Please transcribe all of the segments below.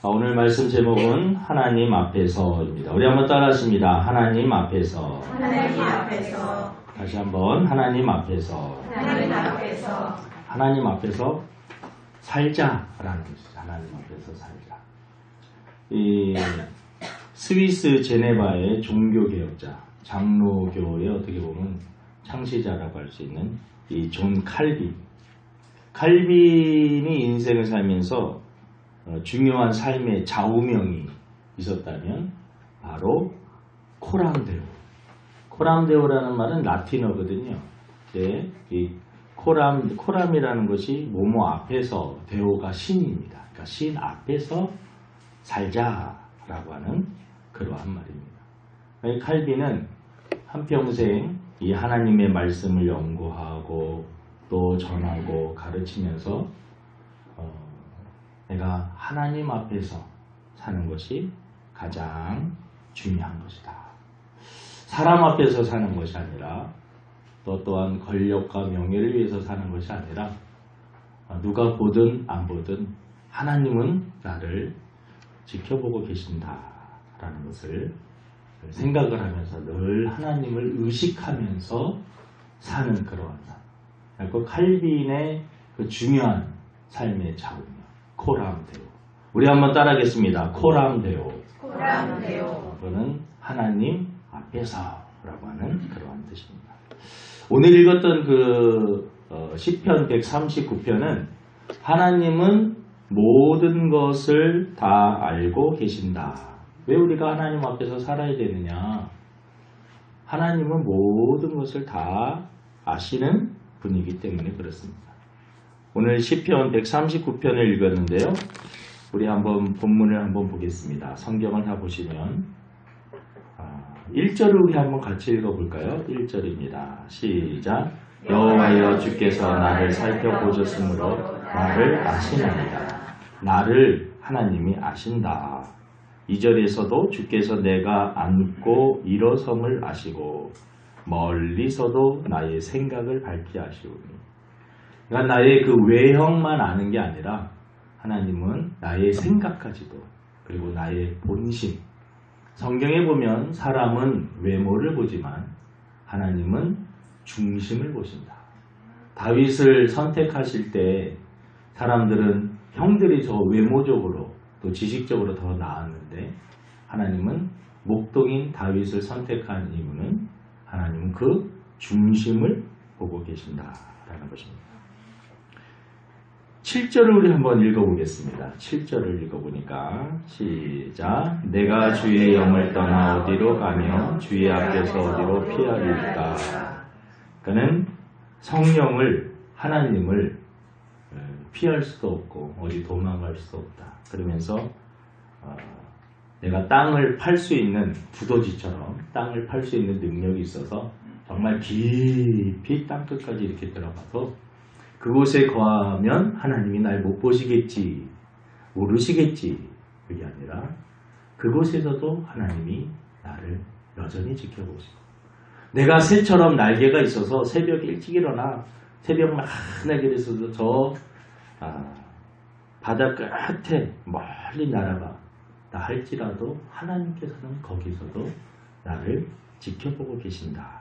오늘 말씀 제목은 하나님 앞에서입니다. 우리 한번 따라하십니다. 하나님 앞에서. 하나님 앞에서. 다시 한번 하나님 앞에서. 하나님 앞에서. 하나님 앞에서 살자라는 것이죠. 하나님 앞에서 살자. 이 스위스 제네바의 종교개혁자, 장로교의 어떻게 보면 창시자라고 할 수 있는 이 존 칼빈. 칼빈이 인생을 살면서 중요한 삶의 좌우명이 있었다면 바로 코람데오. 코람데오라는 말은 라틴어거든요. 네, 이 코람이라는 것이 뭐뭐 앞에서, 데오가 신입니다. 그러니까 신 앞에서 살자라고 하는 그러한 말입니다. 칼빈은 한평생 이 하나님의 말씀을 연구하고 또 전하고 가르치면서 내가 하나님 앞에서 사는 것이 가장 중요한 것이다. 사람 앞에서 사는 것이 아니라 또 또한 권력과 명예를 위해서 사는 것이 아니라 누가 보든 안 보든 하나님은 나를 지켜보고 계신다라는 것을 생각을 하면서 늘 하나님을 의식하면서 사는 그러한 삶. 그 칼빈의 그 중요한 삶의 좌우명. 코람데오. 우리 한번 따라하겠습니다. 코람데오. 코람데오. 그거는 하나님 앞에서라고 하는 그러한 뜻입니다. 오늘 읽었던 그 시편 139편은 하나님은 모든 것을 다 알고 계신다. 왜 우리가 하나님 앞에서 살아야 되느냐? 하나님은 모든 것을 다 아시는 분이기 때문에 그렇습니다. 오늘 시편 139편을 읽었는데요. 우리 한번 본문을 한번 보겠습니다. 성경을 다 보시면 1절을 우리 한번 같이 읽어볼까요? 1절입니다. 시작. 여호와여 주께서 나를 살펴보셨으므로 나를 아시나이다. 나를 하나님이 아신다. 2절에서도 주께서 내가 앉고 일어섬을 아시고 멀리서도 나의 생각을 밝히 아시오니. 그러니까 나의 그 외형만 아는 게 아니라 하나님은 나의 생각까지도, 그리고 나의 본심. 성경에 보면 사람은 외모를 보지만 하나님은 중심을 보신다. 다윗을 선택하실 때 사람들은 형들이 저 외모적으로 또 지식적으로 더 나았는데 하나님은 목동인 다윗을 선택한 이유는 하나님은 그 중심을 보고 계신다라는 것입니다. 7절을 우리 한번 읽어보겠습니다. 7절을 읽어보니까 시작. 내가 주의 영을 떠나 어디로 가며 주의 앞에서 어디로 피하리까. 그는 성령을, 하나님을 피할 수도 없고 어디 도망갈 수도 없다. 그러면서 내가 땅을 팔 수 있는, 두더지처럼 땅을 팔 수 있는 능력이 있어서 정말 깊이 땅끝까지 이렇게 들어가서 그곳에 거하면 하나님이 날 못 보시겠지, 모르시겠지, 그게 아니라 그곳에서도 하나님이 나를 여전히 지켜보시고, 내가 새처럼 날개가 있어서 새벽 일찍 일어나 새벽 만나게 돼서도 저 바다 끝에 멀리 날아가 나 할지라도 하나님께서는 거기서도 나를 지켜보고 계신다.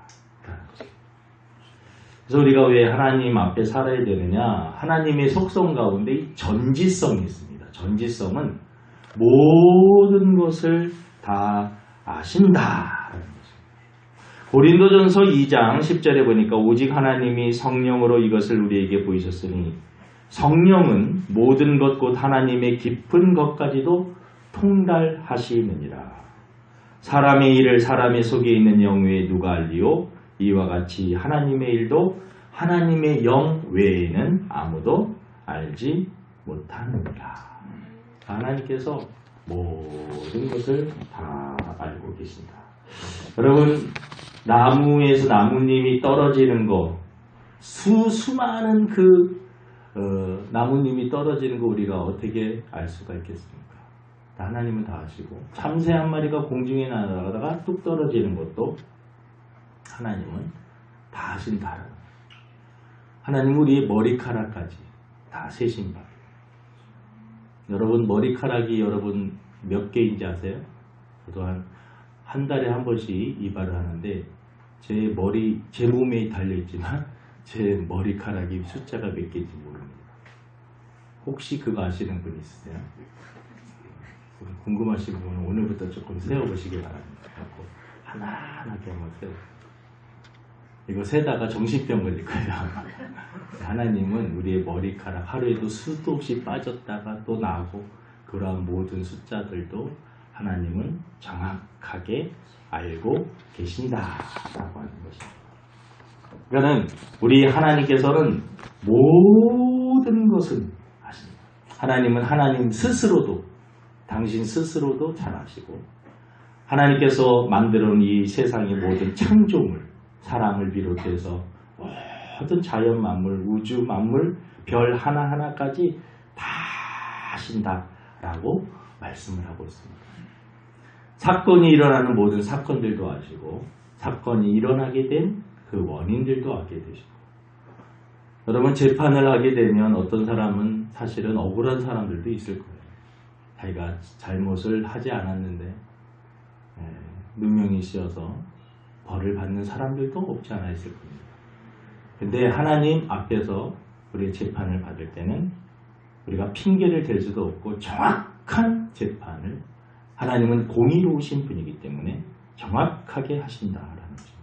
그래서 우리가 왜 하나님 앞에 살아야 되느냐? 하나님의 속성 가운데 이 전지성이 있습니다. 전지성은 모든 것을 다 아신다라는 것입니다. 고린도전서 2장 10절에 보니까 오직 하나님이 성령으로 이것을 우리에게 보이셨으니 성령은 모든 것 곧 하나님의 깊은 것까지도 통달하시느니라. 사람의 일을 사람의 속에 있는 영 외에 누가 알리요? 이와 같이 하나님의 일도 하나님의 영 외에는 아무도 알지 못하느니라. 하나님께서 모든 것을 다 알고 계신다. 여러분, 나무에서 나뭇잎이 떨어지는 거, 수많은 나뭇잎이 떨어지는 거 우리가 어떻게 알 수가 있겠습니까? 하나님은 다 아시고, 참새 한 마리가 공중에 날아가다가 뚝 떨어지는 것도 하나님은 다 아신다. 하나님은 우리의 머리카락까지 다 세신다. 여러분 머리카락이 여러분 몇 개인지 아세요? 저도 한 달에 한 번씩 이발을 하는데 제 몸에 달려있지만 제 머리카락이 숫자가 몇 개인지 모릅니다. 혹시 그거 아시는 분 있으세요? 궁금하신 분은 오늘부터 조금 세어보시기 바랍니다. 하나하나게 한번 세워보세요. 이거 세다가 정신병 걸릴 거예요. 하나님은 우리의 머리카락 하루에도 수도 없이 빠졌다가 또 나고 그러한 모든 숫자들도 하나님은 정확하게 알고 계신다라고 하는 것입니다. 그러니까 우리 하나님께서는 모든 것을 아십니다. 하나님은 하나님 스스로도 당신 스스로도 잘 아시고 하나님께서 만들어 놓은 이 세상의 모든 창조물 사람을 비롯해서 모든 자연 만물, 우주 만물, 별 하나하나까지 다 아신다라고 말씀을 하고 있습니다. 사건이 일어나는 모든 사건들도 아시고 사건이 일어나게 된 그 원인들도 알게 되시고 여러분 재판을 하게 되면 어떤 사람은 사실은 억울한 사람들도 있을 거예요. 자기가 잘못을 하지 않았는데 누명이 씌어서 벌을 받는 사람들도 없지 않아 있을 겁니다. 근데 하나님 앞에서 우리의 재판을 받을 때는 우리가 핑계를 댈 수도 없고 정확한 재판을 하나님은 공의로우신 분이기 때문에 정확하게 하신다라는 거죠.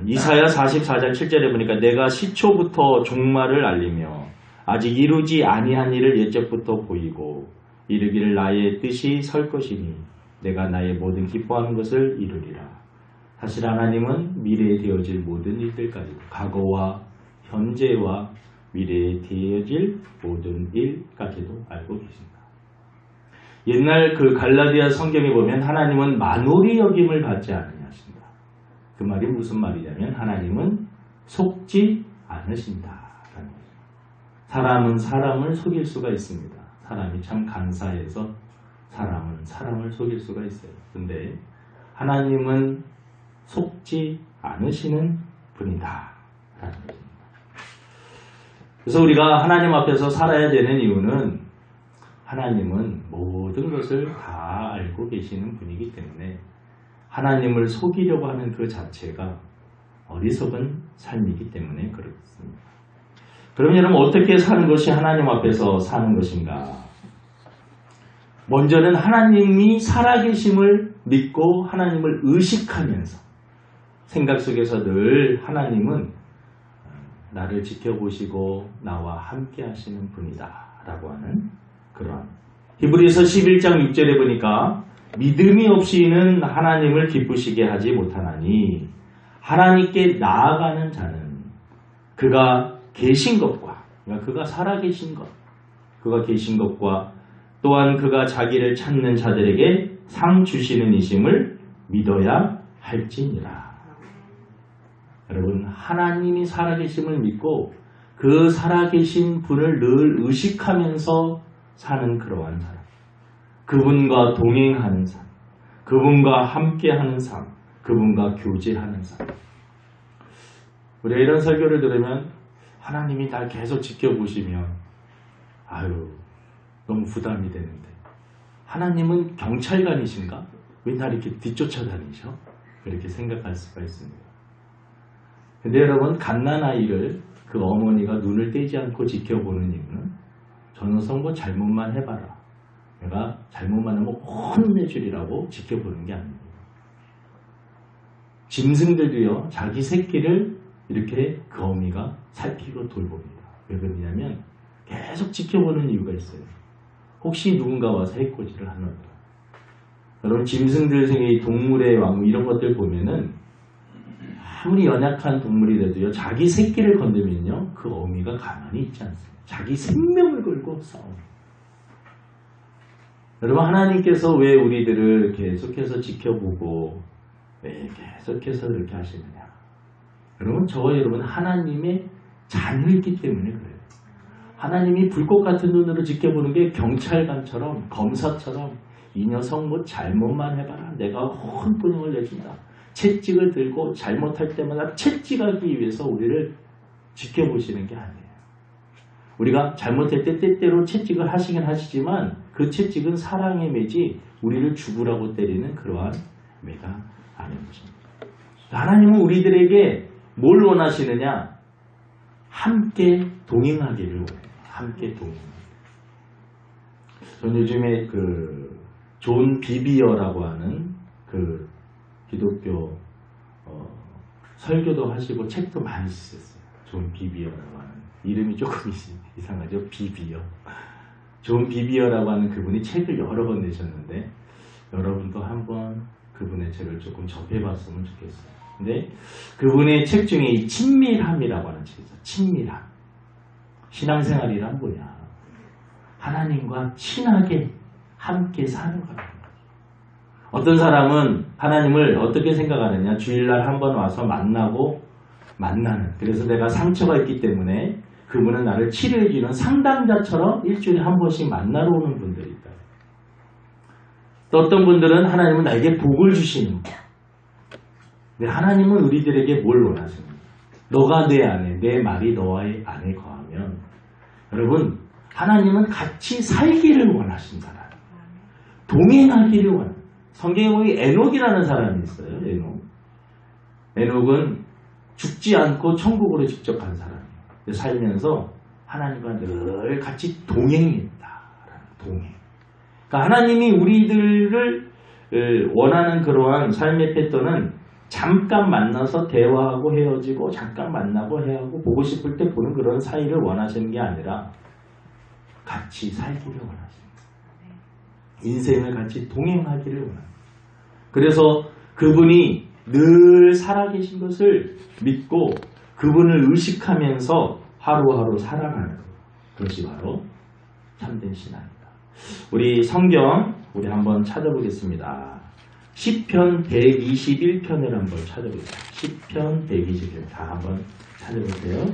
이사야 44장 7절에 보니까 내가 시초부터 종말을 알리며 아직 이루지 아니한 일을 옛적부터 보이고 이르기를 나의 뜻이 설 것이니 내가 나의 모든 기뻐하는 것을 이루리라. 사실 하나님은 미래에 되어질 모든 일들까지도 과거와 현재와 미래에 되어질 모든 일까지도 알고 계십니다. 옛날 그 갈라디아 성경에 보면 하나님은 만홀히 여김을 받지 않으냐 하십니다. 그 말이 무슨 말이냐면 하나님은 속지 않으신다. 사람은 사람을 속일 수가 있습니다. 사람이 참 간사해서 사람은 사람을 속일 수가 있어요. 근데 하나님은 속지 않으시는 분이다. 그래서 우리가 하나님 앞에서 살아야 되는 이유는 하나님은 모든 것을 다 알고 계시는 분이기 때문에 하나님을 속이려고 하는 그 자체가 어리석은 삶이기 때문에 그렇습니다. 그럼 여러분 어떻게 사는 것이 하나님 앞에서 사는 것인가? 먼저는 하나님이 살아계심을 믿고 하나님을 의식하면서 생각 속에서 늘 하나님은 나를 지켜보시고 나와 함께 하시는 분이다 라고 하는 그런 히브리서 11장 6절에 보니까 믿음이 없이는 하나님을 기쁘시게 하지 못하나니 하나님께 나아가는 자는 그가 계신 것과 그러니까 그가 살아계신 것 그가 계신 것과 또한 그가 자기를 찾는 자들에게 상 주시는 이심을 믿어야 할지니라. 여러분 하나님이 살아계심을 믿고 그 살아계신 분을 늘 의식하면서 사는 그러한 사람 그분과 동행하는 삶 그분과 함께하는 삶 그분과 교제하는 삶 우리가 이런 설교를 들으면 하나님이 날 계속 지켜보시면 아유 너무 부담이 되는데 하나님은 경찰관이신가? 왜 날 이렇게 뒤쫓아다니셔? 그렇게 생각할 수가 있습니다. 근데 여러분 갓난아이를 그 어머니가 눈을 떼지 않고 지켜보는 이유는 저 녀석 뭐 잘못만 해봐라. 내가 잘못만 하면 혼내주리라고 지켜보는 게 아닙니다. 짐승들도요 자기 새끼를 이렇게 그 어미가 살피고 돌봅니다. 왜 그러냐면 계속 지켜보는 이유가 있어요. 혹시 누군가 와서 해코지를 하는가. 여러분 짐승들 중에 동물의 왕 이런 것들 보면은 아무리 연약한 동물이라도요 자기 새끼를 건드면요 그 어미가 가만히 있지 않습니다. 자기 생명을 걸고 싸웁니다. 여러분 하나님께서 왜 우리들을 계속해서 지켜보고 왜 계속해서 그렇게 하시느냐. 여러분 저와 여러분 하나님의 자녀이기 때문에 그래요. 하나님이 불꽃 같은 눈으로 지켜보는 게 경찰관처럼 검사처럼 이 녀석 뭐 잘못만 해봐라 내가 혼분을 내준다. 채찍을 들고 잘못할 때마다 채찍하기 위해서 우리를 지켜보시는 게 아니에요. 우리가 잘못할 때 때때로 채찍을 하시긴 하시지만 그 채찍은 사랑의 매지 우리를 죽으라고 때리는 그러한 매가 아닌 것입니다. 하나님은 우리들에게 뭘 원하시느냐? 함께 동행하기를 원해요. 함께 동행. 저는 요즘에 존 비비어라고 하는 기독교 설교도 하시고 책도 많이 쓰셨어요. 존 비비어라고 하는 이름이 조금 이상하죠. 비비어. 존 비비어라고 하는 그분이 책을 여러 번 내셨는데 여러분도 한번 그분의 책을 조금 접해봤으면 좋겠어요. 근데 그분의 책 중에 이 친밀함이라고 하는 책이 있어요. 친밀함. 신앙생활이란 뭐냐? 하나님과 친하게 함께 사는 거예요. 어떤 사람은 하나님을 어떻게 생각하느냐? 주일날 한번 와서 만나는. 그래서 내가 상처가 있기 때문에 그분은 나를 치료해주는 상담자처럼 일주일에 한 번씩 만나러 오는 분들이 있다. 또 어떤 분들은 하나님은 나에게 복을 주시는 거야. 근데 하나님은 우리들에게 뭘 원하십니까? 너가 내 안에, 내 말이 너의 안에 거하면 여러분 하나님은 같이 살기를 원하신다. 동행하기를 원합니다. 성경에 보면 에녹이라는 사람이 있어요. 에녹은 죽지 않고 천국으로 직접 간 사람이에요. 살면서 하나님과 늘 같이 동행했다. 동행. 그러니까 하나님이 우리들을 원하는 그러한 삶의 패턴은 잠깐 만나서 대화하고 헤어지고 잠깐 만나고 헤어지고 보고 싶을 때 보는 그런 사이를 원하시는 게 아니라 같이 살기를 원하십니다. 인생을 같이 동행하기를 원합니다. 그래서 그분이 늘 살아계신 것을 믿고 그분을 의식하면서 하루하루 살아가는 그것이 바로 참된 신앙입니다. 우리 성경 우리 한번 찾아보겠습니다. 시편 121편을 한번 찾아보겠습니다. 시편 121편 다 한번 찾아보세요.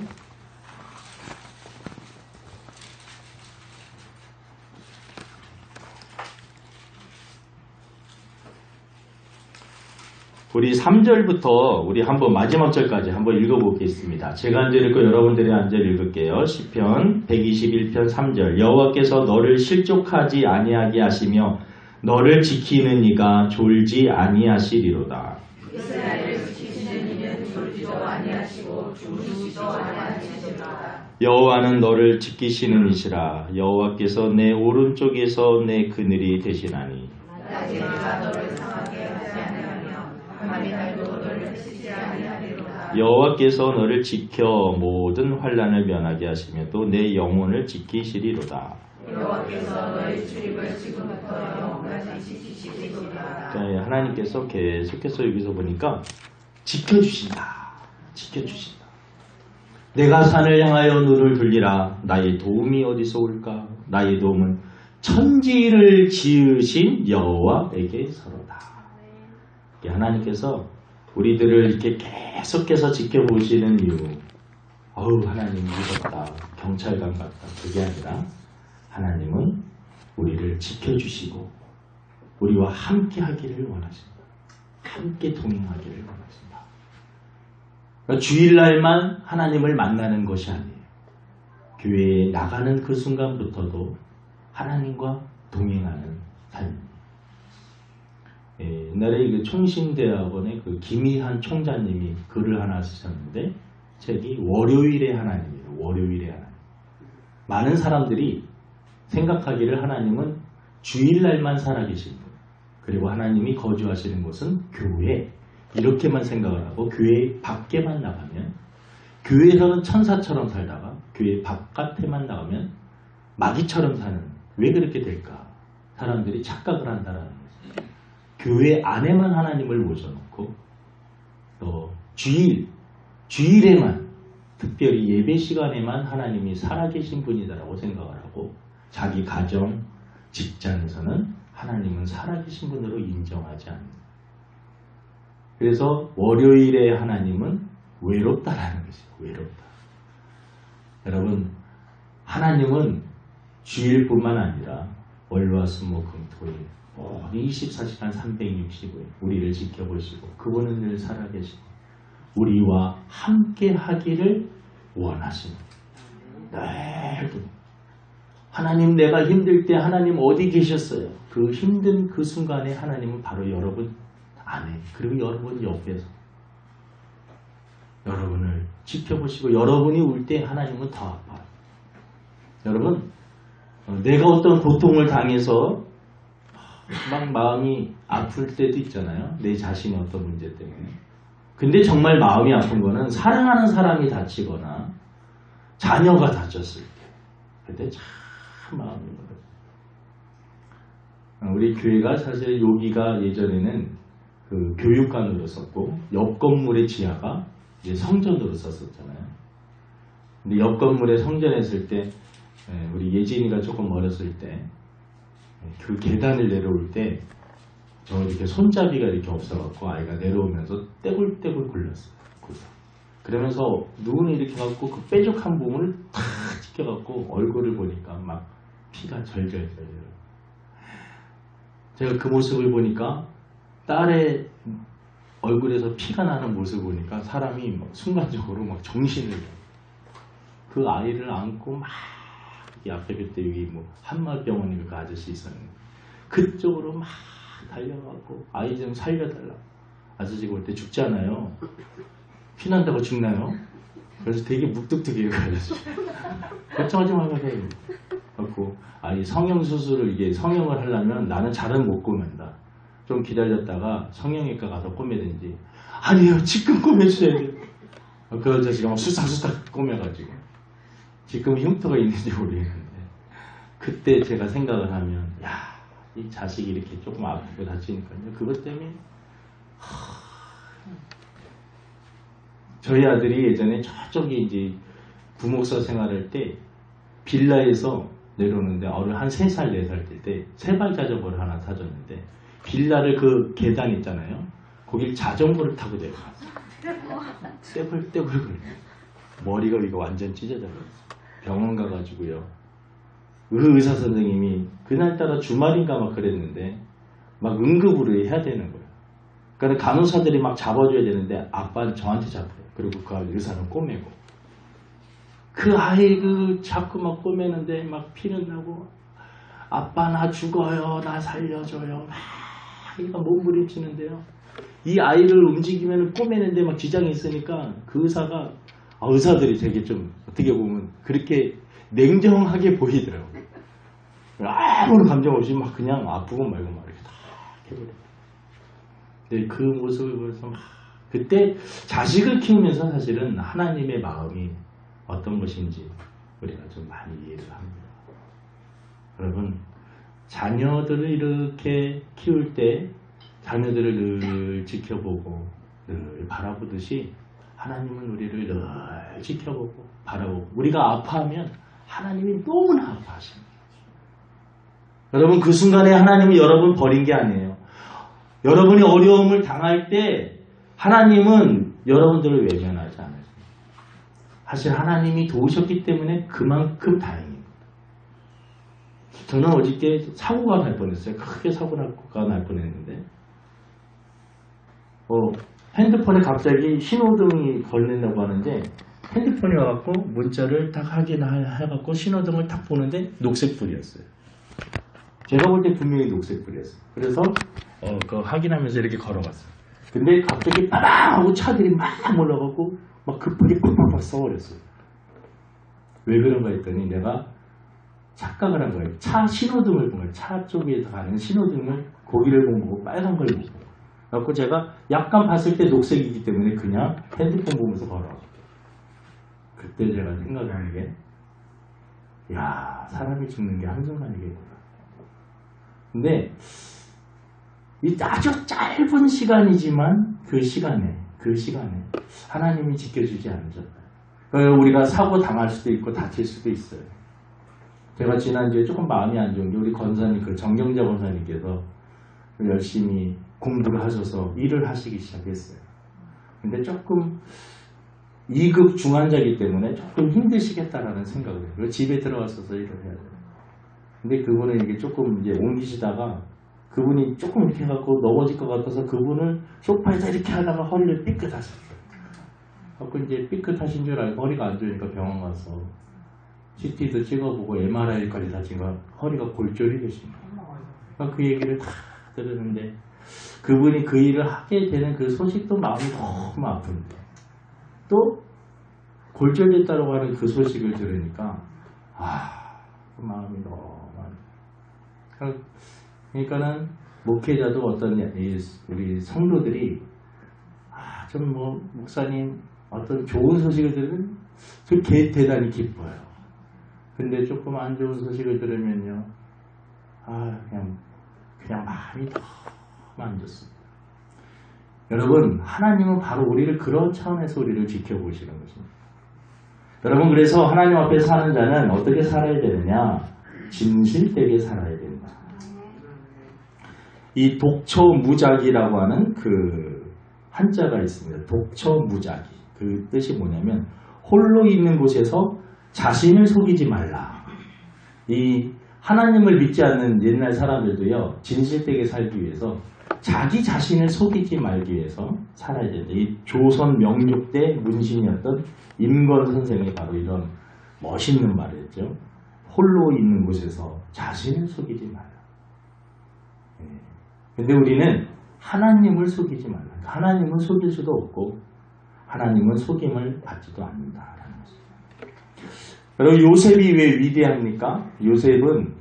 우리 3절부터 우리 한번 마지막 절까지 한번 읽어보겠습니다. 제가 앉아 읽고 여러분들이 앉아 읽을게요. 시편 121편 3절 여호와께서 너를 실족하지 아니하게 하시며 너를 지키는 이가 졸지 아니하시리로다. 이스라엘을 지키시는 이는 졸지도 아니하시고 주무시지도 아니하시리로다. 여호와는 너를 지키시는 이시라. 여호와께서 내 오른쪽에서 내 그늘이 되시나니 낮에 내가 너를 상하게 하지 아니하며 밤에 날도 너를 치지 아니하리로다. 여호와께서 너를 지켜 모든 환난을 면하게 하시며 또 내 영혼을 지키시리로다. 여호와께서 너의 출입을 지금부터 영원까지 지키시리로다. 하나님께서 계속해서 여기서 보니까 지켜주신다. 지켜주신다. 내가 산을 향하여 눈을 돌리라. 나의 도움이 어디서 올까? 나의 도움은 천지를 지으신 여호와에게서로다. 하나님께서 우리들을 이렇게 계속해서 지켜보시는 이유, 하나님 무섭다, 경찰관 같다, 그게 아니라 하나님은 우리를 지켜주시고 우리와 함께 하기를 원하십니다. 함께 동행하기를 원하십니다. 그러니까 주일날만 하나님을 만나는 것이 아니에요. 교회에 나가는 그 순간부터도 하나님과 동행하는 삶입니다. 옛날에 총신대학원의 김희한 총장님이 글을 하나 쓰셨는데 책이 월요일의 하나님이에요. 월요일의 하나님. 많은 사람들이 생각하기를 하나님은 주일날만 살아계신 분, 그리고 하나님이 거주하시는 곳은 교회, 이렇게만 생각을 하고 교회 밖에만 나가면, 교회에서는 천사처럼 살다가 교회 바깥에만 나가면 마귀처럼 사는, 왜 그렇게 될까? 사람들이 착각을 한다라는 거죠. 교회 안에만 하나님을 모셔놓고 또 주일에만, 특별히 예배 시간에만 하나님이 살아계신 분이다라고 생각을 하고 자기 가정, 직장에서는 하나님은 살아계신 분으로 인정하지 않는다. 그래서 월요일에 하나님은 외롭다라는 것이죠. 외롭다. 여러분, 하나님은 주일뿐만 아니라 월화수목금토일 24시간 365일 우리를 지켜보시고 그분은 늘 살아계시고 우리와 함께 하기를 원하십니다. 넓게. 하나님 내가 힘들 때 하나님 어디 계셨어요? 그 힘든 그 순간에 하나님은 바로 여러분 안에 그리고 여러분 옆에서 여러분을 지켜보시고 여러분이 울 때 하나님은 더 아파요. 여러분 내가 어떤 고통을 당해서 막 마음이 아플 때도 있잖아요. 내 자신의 어떤 문제 때문에. 근데 정말 마음이 아픈 거는 사랑하는 사람이 다치거나 자녀가 다쳤을 때. 그때 참 마음이 어려워요. 우리 교회가 사실 여기가 예전에는 그 교육관으로 썼고 옆 건물의 지하가 이제 성전으로 썼었잖아요. 근데 옆 건물에 성전했을 때 우리 예진이가 조금 어렸을 때 그 계단을 내려올 때 저 이렇게 손잡이가 이렇게 없어갖고 아이가 내려오면서 떼굴떼굴 굴렸어요. 그러면서 눈을 이렇게 갖고 그 뾰족한 부분을 탁 찍혀갖고 얼굴을 보니까 막 피가 절절절. 제가 그 모습을 보니까 딸의 얼굴에서 피가 나는 모습을 보니까 사람이 막 순간적으로 막 정신을 그 아이를 안고 막 이 앞에 그때 여기 뭐 한마병원에 그 아저씨 있었는데 그쪽으로 막 달려가고 아이 좀 살려달라. 아저씨가 올 때 죽잖아요. 피난다고 죽나요? 그래서 되게 묵뚝뚝해요. 그 아저씨. 걱정하지 말아요. 그래갖고 아이 성형수술을 이게 성형을 하려면 나는 잘은 못 꼬맨다. 좀 기다렸다가 성형외과 가서 꼬매든지 아니에요. 지금 꼬매주셔야 돼요. 그 아저씨가 막 수삭수삭 꼬매가지고 지금 흉터가 있는지 모르겠는데 그때 제가 생각을 하면 야, 이 자식이 이렇게 조금 아프고 다치니까요. 그것 때문에 저희 아들이 예전에 저쪽에 이제 부목사 생활할 때 빌라에서 내려오는데 어른 한 3살, 4살 때 세발 자전거를 하나 사줬는데 빌라를 그 계단 있잖아요. 거길 자전거를 타고 내려갔어요. 떼굴떼굴 머리가 이거 완전 찢어져요. 병원 가가지고요. 그 의사 선생님이 그날따라 주말인가 막 그랬는데 막 응급으로 해야 되는 거예요. 그러니까 간호사들이 막 잡아줘야 되는데 아빠는 저한테 잡혀요. 그리고 그 의사는 꼬매고 그 아이 그 자꾸 막 꼬매는데 막 피는 나고 아빠 나 죽어요. 나 살려줘요. 막 아이가 몸부림치는데요. 이 아이를 움직이면 꼬매는데 막 지장이 있으니까 그 의사가 의사들이 되게 좀 어떻게 보면 그렇게 냉정하게 보이더라고요. 아무런 감정 없이 막 그냥 아프고 말고 막 이렇게 다 해버려요. 근데 그 모습을 보면서 막 그때 자식을 키우면서 사실은 하나님의 마음이 어떤 것인지 우리가 좀 많이 이해를 합니다. 여러분 자녀들을 이렇게 키울 때 자녀들을 늘 지켜보고 늘 바라보듯이 하나님은 우리를 늘 지켜보고 바라보고 우리가 아파하면 하나님이 너무나 아파하십니다. 여러분 그 순간에 하나님은 여러분 버린 게 아니에요. 여러분이 어려움을 당할 때 하나님은 여러분들을 외면하지 않으세요. 사실 하나님이 도우셨기 때문에 그만큼 다행입니다. 저는 어저께 사고가 날 뻔했어요. 크게 사고가 날 뻔했는데 핸드폰에 갑자기 신호등이 걸린다고 하는데 핸드폰이 와갖고 문자를 딱 확인해갖고 신호등을 딱 보는데 녹색불이었어요. 제가 볼 때 분명히 녹색불이었어요. 그래서 그거 확인하면서 이렇게 걸어갔어요. 근데 갑자기 빠방 하고 차들이 막 몰려가고 막 급하게 팍팍팍 써버렸어요. 왜 그런가 했더니 내가 착각을 한 거예요. 차 신호등을 본 거예요. 차 쪽에서 가는 신호등을 고기를 보고 빨간 걸 보고. 그래서 제가 약간 봤을 때 녹색이기 때문에 그냥 핸드폰 보면서 걸어갔어요. 그때 제가 생각하는 게 야, 사람이 죽는 게 한순간이겠구나. 근데 이 아주 짧은 시간이지만 그 시간에 하나님이 지켜주지 않으셨다. 우리가 사고 당할 수도 있고 다칠 수도 있어요. 제가 지난주에 조금 마음이 안 좋은 게 우리 권사님, 그 정경자 권사님께서 열심히 공부를 하셔서 일을 하시기 시작했어요. 근데 조금 2급 중환자이기 때문에 조금 힘드시겠다라는 생각을 해요. 집에 들어가서서 일을 해야 돼요. 근데 그분은 이게 조금 이제 옮기시다가 그분이 조금 이렇게 해갖고 넘어질 것 같아서 그분을 소파에서 이렇게 하다가 허리를 삐끗하셨어요. 그래서 이제 삐끗하신 줄 알고 허리가 안 좋으니까 병원 가서 CT도 찍어보고 MRI까지 다 찍어 허리가 골절이 되십니다. 그러니까 그 얘기를 다 들었는데 그분이 그 일을 하게 되는 그 소식도 마음이 너무 아픈데 또 골절됐다고 하는 그 소식을 들으니까 그 마음이 너무 그러니까는 목회자도 어떤 우리 성도들이 좀 뭐 목사님 어떤 좋은 소식을 들으면 좀 대단히 기뻐요. 근데 조금 안 좋은 소식을 들으면요, 그냥 마음이 너무 안 좋습니다. 여러분, 하나님은 바로 우리를 그런 차원에서 우리를 지켜보시는 것입니다. 여러분, 그래서 하나님 앞에 사는 자는 어떻게 살아야 되느냐? 진실되게 살아야 된다. 이 독처무작이라고 하는 그 한자가 있습니다. 독처무작이. 그 뜻이 뭐냐면 홀로 있는 곳에서 자신을 속이지 말라. 이 하나님을 믿지 않는 옛날 사람들도요, 진실되게 살기 위해서 자기 자신을 속이지 말기 위해서 살아야 된다. 이 조선 명종 때 문신이었던 임건 선생이 바로 이런 멋있는 말을 했죠. 홀로 있는 곳에서 자신을 속이지 말라. 근데 우리는 하나님을 속이지 말라. 하나님은 속일 수도 없고 하나님은 속임을 받지도 않는다라는 것입니다. 여러분, 요셉이 왜 위대합니까? 요셉은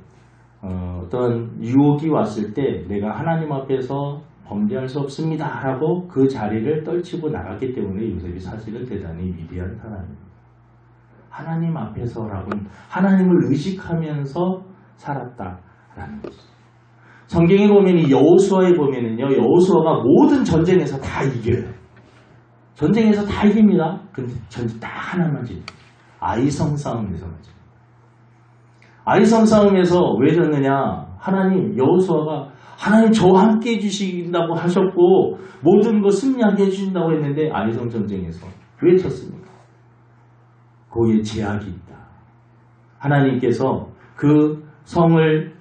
어떤 유혹이 왔을 때 내가 하나님 앞에서 범죄할 수 없습니다 라고 그 자리를 떨치고 나갔기 때문에 요셉이 사실은 대단히 위대한 사람입니다. 하나님 앞에서라고는 하나님을 의식하면서 살았다라는 것이죠. 성경에 보면 여호수아에 보면은요, 여호수아가 모든 전쟁에서 다 이겨요. 전쟁에서 다 이깁니다. 근데 전쟁 딱 하나만 지. 아이성 싸움에서만 지. 아이성 싸움에서 왜 졌느냐? 하나님, 여호수아가 하나님 저와 함께 해주신다고 하셨고 모든 거 승리하게 해주신다고 했는데 아이성 전쟁에서 왜 졌습니까? 거기에 제약이 있다. 하나님께서 그 성을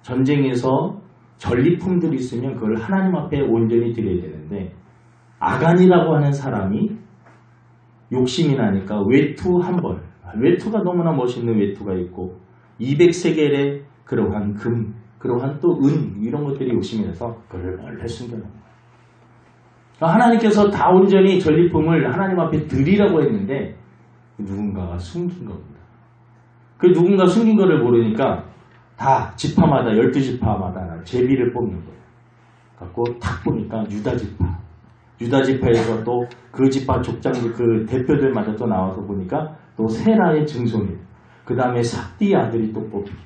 전쟁에서 전리품들이 있으면 그걸 하나님 앞에 온전히 드려야 되는데 아간이라고 하는 사람이 욕심이 나니까 외투 한 벌, 외투가 너무나 멋있는 외투가 있고 200세겔의 그러한 금, 그러한 또 은 이런 것들이 욕심이 나서 그걸 원래 숨겨놓은 거예요. 하나님께서 다 온전히 전리품을 하나님 앞에 드리라고 했는데 누군가가 숨긴 겁니다. 그 누군가 숨긴 거를 모르니까 다 지파마다 12지파마다 제비를 뽑는 거예요. 갖고 탁 보니까 유다 지파에서 또 그 지파 족장들 그 대표들마다 또 나와서 보니까 또 세라의 증손이, 그 다음에 삭디 아들이 또 뽑히고,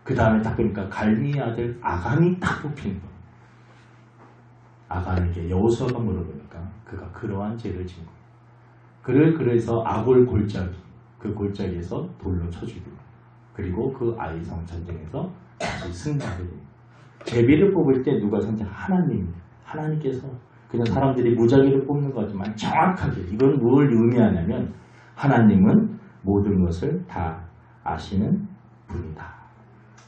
그 다음에 딱 보니까 갈미 아들 아간이 딱 뽑히는 거예요. 아간에게 여호수아가 물어보니까 그가 그러한 죄를 진 거예요. 그를 그래서 아골 골짜기, 그 골짜기에서 돌로 쳐 죽이고, 그리고 그 아이성 전쟁에서 다시 승리하게 됩니다. 제비를 뽑을 때 누가 선택? 하나님께서 그냥 사람들이 무작위로 뽑는 거지만 정확하게 이건 뭘 의미하냐면 하나님은 모든 것을 다 아시는 분이다.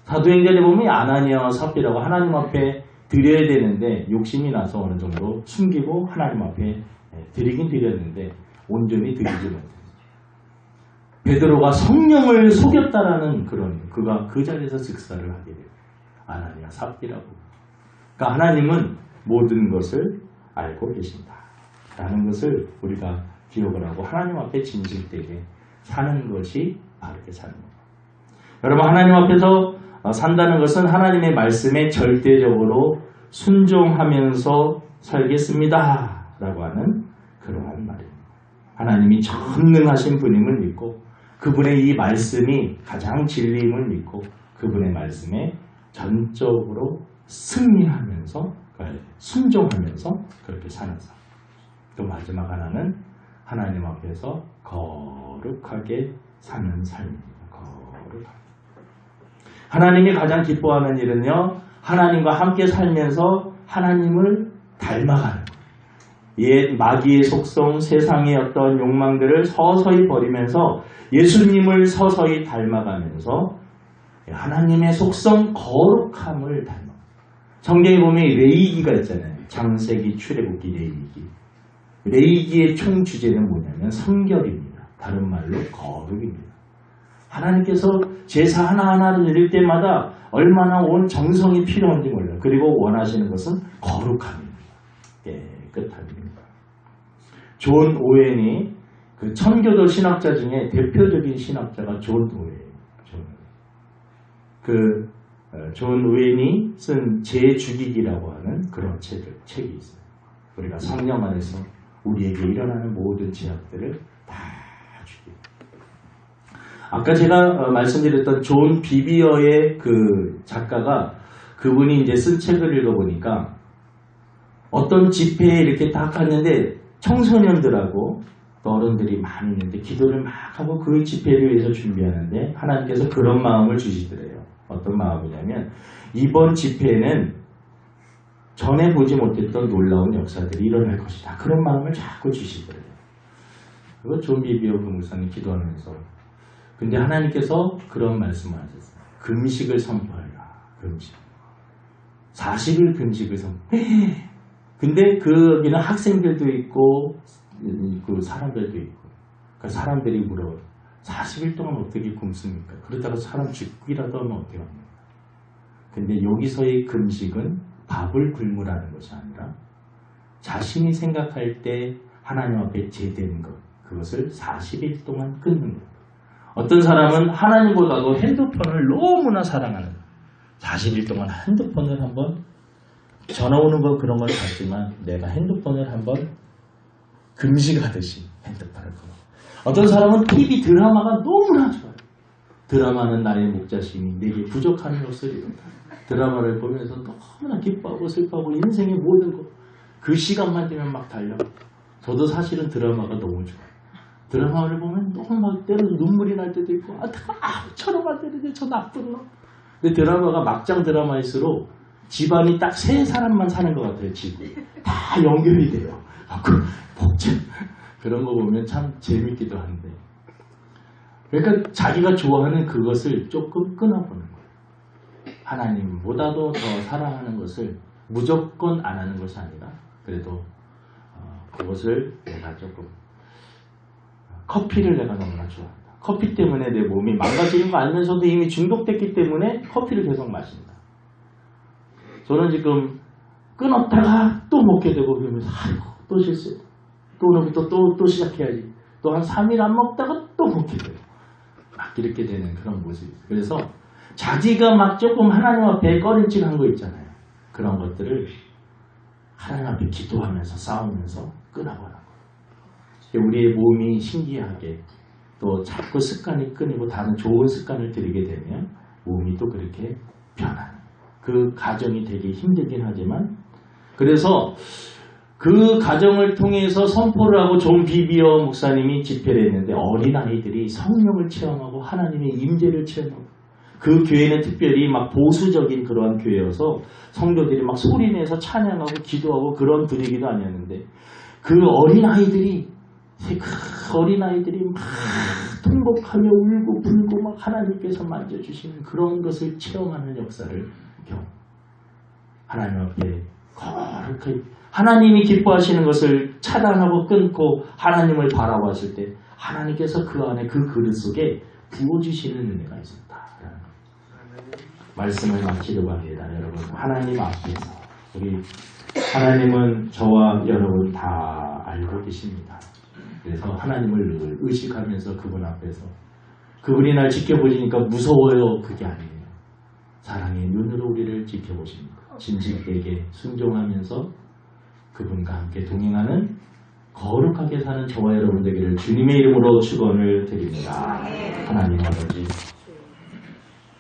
사도행전에 보면 아나니아와 삽비라고 하나님 앞에 드려야 되는데 욕심이 나서 어느 정도 숨기고 하나님 앞에 드리긴 드렸는데 온전히 드리지 못했어요. 베드로가 성령을 속였다라는 그가 그 자리에서 즉사를 하게 돼요. 아나니아 삽비라고. 그러니까 하나님은 모든 것을 알고 계신다 라는 것을 우리가 기억을 하고 하나님 앞에 진실되게 사는 것이 바르게 사는 겁니다. 여러분, 하나님 앞에서 산다는 것은 하나님의 말씀에 절대적으로 순종하면서 살겠습니다 라고 하는 그러한 말입니다. 하나님이 전능하신 분임을 믿고 그분의 이 말씀이 가장 진리임을 믿고 그분의 말씀에 전적으로 승리하면서 순종하면서 그렇게 사는 삶. 또 마지막 하나는 하나님 앞에서 거룩하게 사는 삶입니다. 거룩하게. 하나님이 가장 기뻐하는 일은요, 하나님과 함께 살면서 하나님을 닮아가는 거예요. 옛 마귀의 속성, 세상의 어떤 욕망들을 서서히 버리면서 예수님을 서서히 닮아가면서 하나님의 속성, 거룩함을 닮아. 성경에 보면 레위기가 있잖아요. 창세기, 출애굽기, 레위기. 레위기의 총 주제는 뭐냐면 성결입니다. 다른 말로 거룩입니다. 하나님께서 제사 하나하나를 드릴 때마다 얼마나 온 정성이 필요한지 몰라요. 그리고 원하시는 것은 거룩함입니다. 깨끗함입니다. 존 오웬이 그 천교도 신학자 중에 대표적인 신학자가 존 오웬이에요. 존 오웬이 쓴 재죽이기라고 하는 그런 책이 있어요. 우리가 성령 안에서 우리에게 일어나는 모든 죄악들을 다 죽이고. 아까 제가 말씀드렸던 존 비비어의 그 작가가 그분이 이제 쓴 책을 읽어보니까 어떤 집회에 이렇게 딱 갔는데 청소년들하고 또 어른들이 많이 있는데 기도를 막 하고 그 집회를 위해서 준비하는데 하나님께서 그런 마음을 주시더래요. 어떤 마음이냐면 이번 집회에는 전에 보지 못했던 놀라운 역사들이 일어날 것이다. 그런 마음을 자꾸 주시더래요. 그거 존 비비어 그 목사님 기도하면서. 근데 하나님께서 그런 말씀을 하셨어요. 금식을 선포하라. 금식. 40일 금식을 선포해. 근데 거기는 학생들도 있고 그 사람들도 있고. 그러니까 사람들이 물어요. 40일 동안 어떻게 굶습니까? 그러다가 사람 죽기라도 하면 어떻게 합니까? 근데 여기서의 금식은 밥을 굶으라는 것이 아니라 자신이 생각할 때 하나님 앞에 제된 것, 그것을 40일 동안 끊는 것. 어떤 사람은 하나님보다도 핸드폰을 너무나 사랑하는 40일 동안 핸드폰을 한번 전화 오는 거 그런 걸 봤지만 내가 핸드폰을 한번 금식하듯이 핸드폰을 끊어. 어떤 사람은 TV 드라마가 너무나 좋아요. 드라마는 나의 목자심이 내게 부족한 것을 이룬다. 드라마를 보면서 너무나 기뻐하고 슬퍼하고 인생의 모든 것. 그 시간만 되면 막 달려. 저도 사실은 드라마가 너무 좋아요. 드라마를 보면 너무 막 때로 눈물이 날 때도 있고 아무처럼 안 되는데 저 나쁜 놈. 근데 드라마가 막장 드라마일수록 집안이 딱 세 사람만 사는 것 같아요. 지금 다 연결이 돼요. 복잡. 그런 거 보면 참 재밌기도 한데. 그러니까 자기가 좋아하는 그것을 조금 끊어보는 거예요. 하나님보다도 더 사랑하는 것을 무조건 안 하는 것이 아니라 그래도 그것을 내가 조금 커피를 내가 너무나 좋아한다. 커피 때문에 내 몸이 망가지는 거 알면서도 이미 중독됐기 때문에 커피를 계속 마신다. 저는 지금 끊었다가 또 먹게 되고 그러면서 아이고 또 실수. 또 오늘부터 또 시작해야지. 또 한 3일 안 먹다가 또 먹게 되고 막 이렇게 되는 그런 모습이 있어요. 그래서 자기가 막 조금 하나님 앞에 꺼림칙한 거 있잖아요. 그런 것들을 하나님 앞에 기도하면서 싸우면서 끊어보라고. 우리의 몸이 신기하게 또 자꾸 습관이 끊이고 다른 좋은 습관을 들이게 되면 몸이 또 그렇게 변하는. 그 과정이 되게 힘들긴 하지만 그래서 그 과정을 통해서 선포를 하고 존 비비어 목사님이 집회를 했는데 어린아이들이 성령을 체험하고 하나님의 임재를 체험하고 그 교회는 특별히 막 보수적인 그러한 교회여서 성도들이 막 소리내서 찬양하고 기도하고 그런 분위기도 아니었는데 그 어린아이들이 막 통곡하며 울고 불고 막 하나님께서 만져주시는 그런 것을 체험하는 역사를 하나님 앞에 거룩하게 하나님이 기뻐하시는 것을 차단하고 끊고 하나님을 바라보았을 때 하나님께서 그 안에 그 그릇 속에 부어주시는 은혜가 있었다라는 말씀을 마치려고 합니다. 여러분 하나님 앞에서 우리 하나님은 저와 여러분 다 알고 계십니다. 그래서 하나님을 늘 의식하면서 그분 앞에서 그분이 날 지켜보시니까 무서워요. 그게 아니에요. 사랑의 눈으로 우리를 지켜보십니다. 진실되게 순종하면서 그분과 함께 동행하는 거룩하게 사는 저와 여러분 되기를 주님의 이름으로 축원을 드립니다. 하나님 아버지,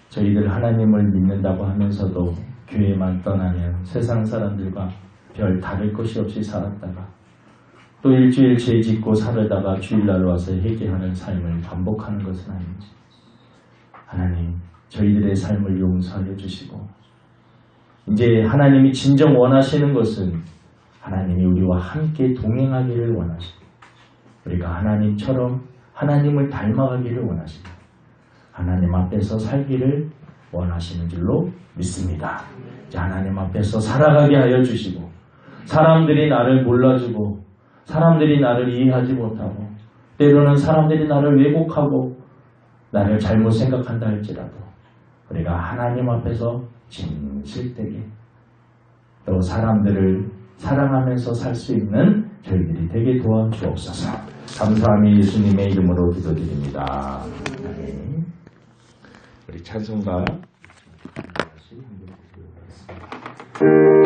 저희들 하나님을 믿는다고 하면서도 교회만 떠나면 세상 사람들과 별 다를 것이 없이 살았다가 또 일주일 죄 짓고 살다가 주일날 와서 회개하는 삶을 반복하는 것은 아닌지 하나님 저희들의 삶을 용서하여 주시고 이제 하나님이 진정 원하시는 것은 하나님이 우리와 함께 동행하기를 원하시고 우리가 하나님처럼 하나님을 닮아가기를 원하시고 하나님 앞에서 살기를 원하시는 줄로 믿습니다. 하나님 앞에서 살아가게 하여 주시고 사람들이 나를 몰라주고 사람들이 나를 이해하지 못하고 때로는 사람들이 나를 왜곡하고 나를 잘못 생각한다 할지라도 우리가 하나님 앞에서 진실되게 또 사람들을 사랑하면서 살 수 있는 저희들이 되게 도와주옵소서. 감사함이 예수님의 이름으로 기도드립니다. 아멘. 우리 찬송가 다시 한번 보도록 하겠습니다.